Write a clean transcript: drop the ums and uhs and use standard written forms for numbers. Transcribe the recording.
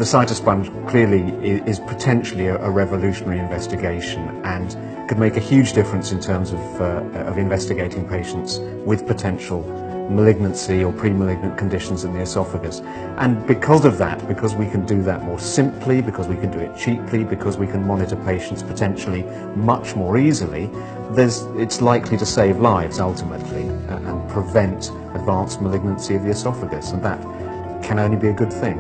the cytosponge clearly is potentially a revolutionary investigation and could make a huge difference in terms of investigating patients with potential malignancy or pre-malignant conditions in the esophagus. And because of that, because we can do that more simply, because we can do it cheaply, because we can monitor patients potentially much more easily, it's likely to save lives ultimately and prevent advanced malignancy of the esophagus, and that can only be a good thing.